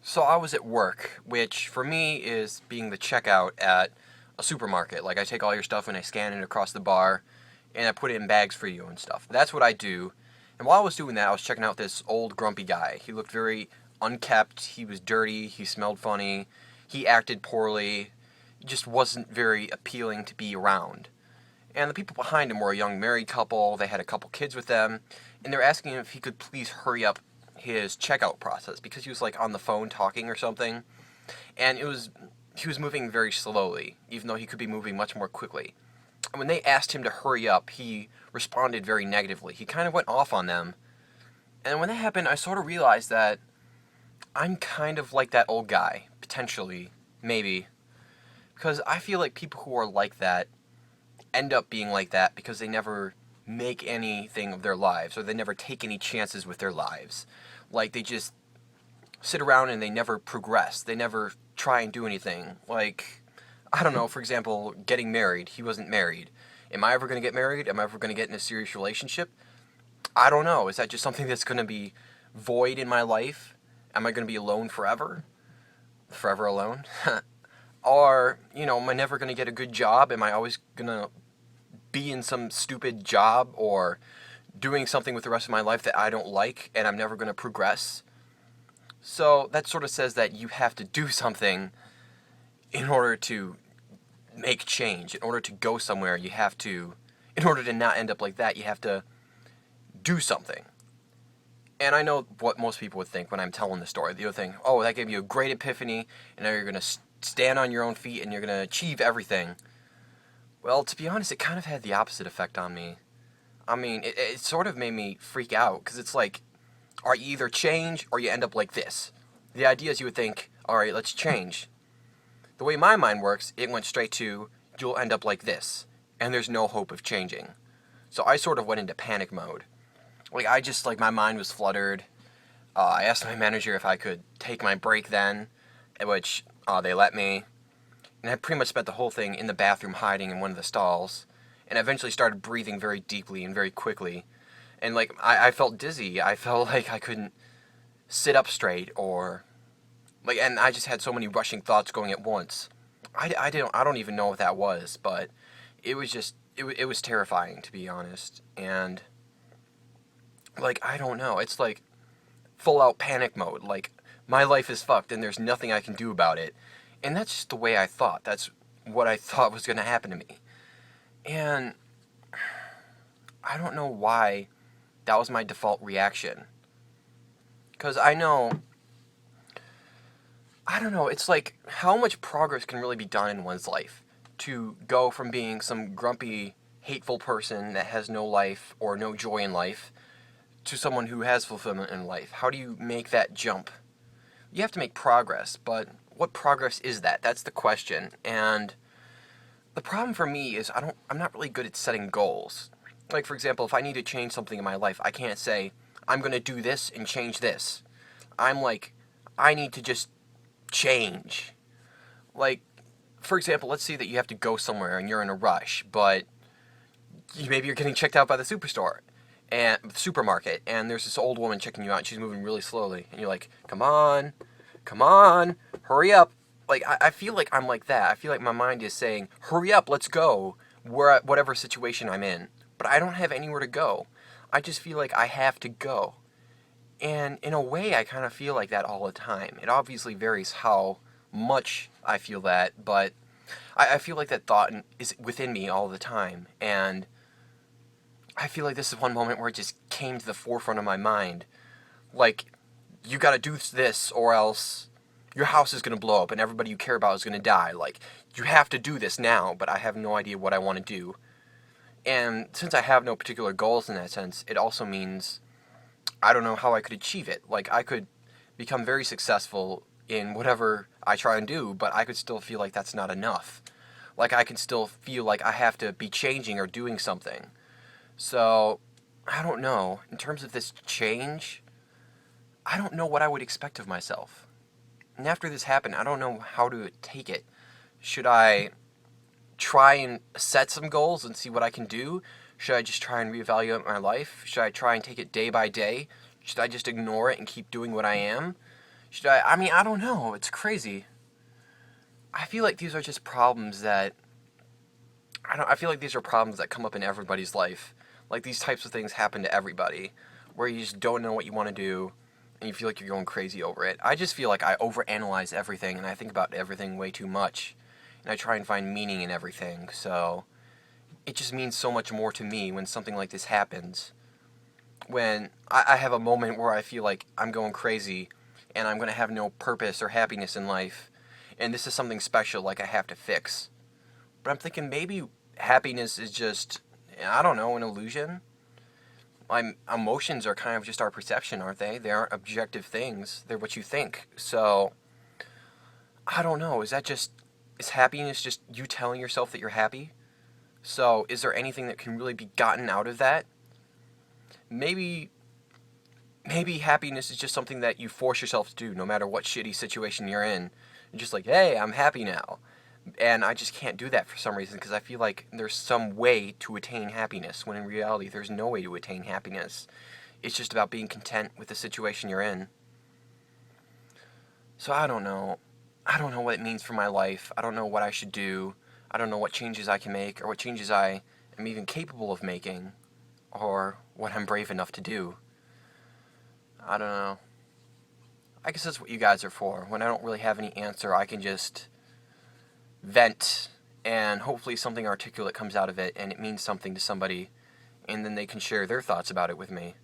So I was at work, which for me is being the checkout at a supermarket. Like I take all your stuff and I scan it across the bar and I put it in bags for you and stuff. That's what I do. And while I was doing that, I was checking out this old grumpy guy. He looked very unkept, he was dirty, he smelled funny, he acted poorly. He just wasn't very appealing to be around. And the people behind him were a young married couple. They had a couple kids with them, and they're asking him if he could please hurry up his checkout process because he was like on the phone talking or something, and he was moving very slowly, even though he could be moving much more quickly. And when they asked him to hurry up, he responded very negatively. He kind of went off on them, and when that happened, I sort of realized that I'm kind of like that old guy, potentially, maybe, because I feel like people who are like that end up being like that because they never make anything of their lives or they never take any chances with their lives. Like they just sit around and they never progress. They never try and do anything. Like, I don't know, for example, getting married. He wasn't married. Am I ever going to get married? Am I ever going to get in a serious relationship? I don't know. Is that just something that's going to be void in my life? Am I going to be alone forever? Forever alone? Or, am I never going to get a good job? Am I always going to be in some stupid job or doing something with the rest of my life that I don't like and I'm never going to progress? So that sort of says that you have to do something in order to make change. In order to go somewhere, in order to not end up like that, you have to do something. And I know what most people would think when I'm telling the story. They'll think, oh, that gave you a great epiphany, and now you're going to stand on your own feet and you're going to achieve everything. Well, to be honest, it kind of had the opposite effect on me. I mean, it sort of made me freak out, because it's like, or you either change or you end up like this. The idea is you would think, alright, let's change. The way my mind works, it went straight to, you'll end up like this, and there's no hope of changing. So I sort of went into panic mode. My mind was fluttered. I asked my manager if I could take my break then, which they let me. And I pretty much spent the whole thing in the bathroom hiding in one of the stalls. And I eventually started breathing very deeply and very quickly. And I felt dizzy. I felt like I couldn't sit up straight and I just had so many rushing thoughts going at once. I don't even know what that was, but it was just, it was terrifying, to be honest. And I don't know. It's like full out panic mode. Like, my life is fucked and there's nothing I can do about it. And that's just the way I thought. That's what I thought was going to happen to me. And I don't know why that was my default reaction. Because I don't know, it's like, how much progress can really be done in one's life? To go from being some grumpy, hateful person that has no life or no joy in life to someone who has fulfillment in life. How do you make that jump? You have to make progress, but what progress is that? That's the question. And the problem for me is I'm not really good at setting goals. Like, for example, if I need to change something in my life, I can't say, I'm going to do this and change this. I'm like, I need to just change. Like, for example, let's say that you have to go somewhere and you're in a rush, but maybe you're getting checked out by the supermarket, and there's this old woman checking you out, and she's moving really slowly, and you're like, come on, hurry up. Like, I feel like I'm like that. I feel like my mind is saying, hurry up, let's go, whatever situation I'm in. But I don't have anywhere to go. I just feel like I have to go. And in a way, I kind of feel like that all the time. It obviously varies how much I feel that, but I feel like that thought is within me all the time. And I feel like this is one moment where it just came to the forefront of my mind. Like, you gotta do this or else your house is gonna blow up and everybody you care about is gonna die. Like, you have to do this now, but I have no idea what I want to do. And since I have no particular goals in that sense, it also means I don't know how I could achieve it. Like, I could become very successful in whatever I try and do, but I could still feel like that's not enough. Like, I can still feel like I have to be changing or doing something. So, I don't know. In terms of this change, I don't know what I would expect of myself. And after this happened, I don't know how to take it. Should I try and set some goals and see what I can do? Should I just try and reevaluate my life? Should I try and take it day by day? Should I just ignore it and keep doing what I am? Should I? I mean, I don't know. It's crazy. I feel like these are just problems that I feel like these are problems that come up in everybody's life. Like these types of things happen to everybody, where you just don't know what you want to do, and you feel like you're going crazy over it. I just feel like I overanalyze everything, and I think about everything way too much, and I try and find meaning in everything. So it just means so much more to me when something like this happens. When I have a moment where I feel like I'm going crazy, and I'm going to have no purpose or happiness in life, and this is something special like I have to fix. But I'm thinking maybe happiness is just, I don't know, an illusion. My emotions are kind of just our perception, aren't they? They aren't objective things. They're what you think. So, I don't know. Is happiness just you telling yourself that you're happy? So, is there anything that can really be gotten out of that? Maybe, maybe happiness is just something that you force yourself to do no matter what shitty situation you're in. You're just like, hey, I'm happy now. And I just can't do that for some reason because I feel like there's some way to attain happiness when in reality there's no way to attain happiness. It's just about being content with the situation you're in. So I don't know. I don't know what it means for my life. I don't know what I should do. I don't know what changes I can make or what changes I am even capable of making or what I'm brave enough to do. I don't know. I guess that's what you guys are for. When I don't really have any answer, I can just vent, and hopefully something articulate comes out of it and it means something to somebody, and then they can share their thoughts about it with me.